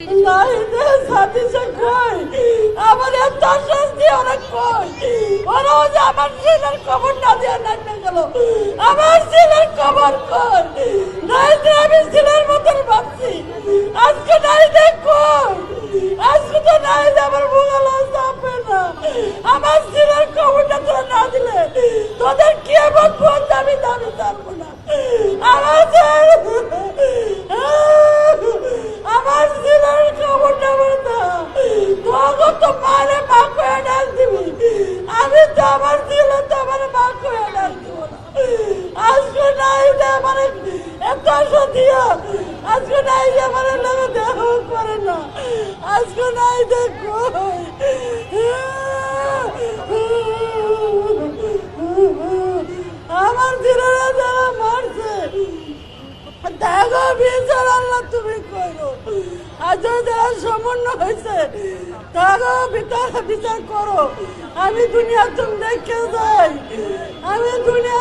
আমার এত শাস্তি অনেক কই ওরা যে আমার ছেলের খবর না দিয়ে নাইতে গেল আমার ছেলের খবর কই নাইতে আমি ছেলের মতন ভাবছি আজকে নাইতে কই আজকে তো নাইতে আমার বুগালো চাপে না আমার ছেলের খবরটা তোরা না দিলে তোদের কি এমন ফোন দাবি দাবি জানবো না আমার আমার ছেলের খবরটা বলতো তখন তো মারে মা করে ডাক দিবি আমি তো আমার ছেলে তো আমার মা করে ডাক দিব না আজকে নাই যে আমার এত সদিয়া আজকে নাই যে আমার লোক দেহ করে না আজকে নাই দেখো আমার ছেলেরা যারা মারছে দেখো বিচার আল্লাহ তুমি করো আজ যারা সমন্বয় হয়েছে তারও বিচার করো আমি দুনিয়া তুমি দেখে যাই আমি দুনিয়া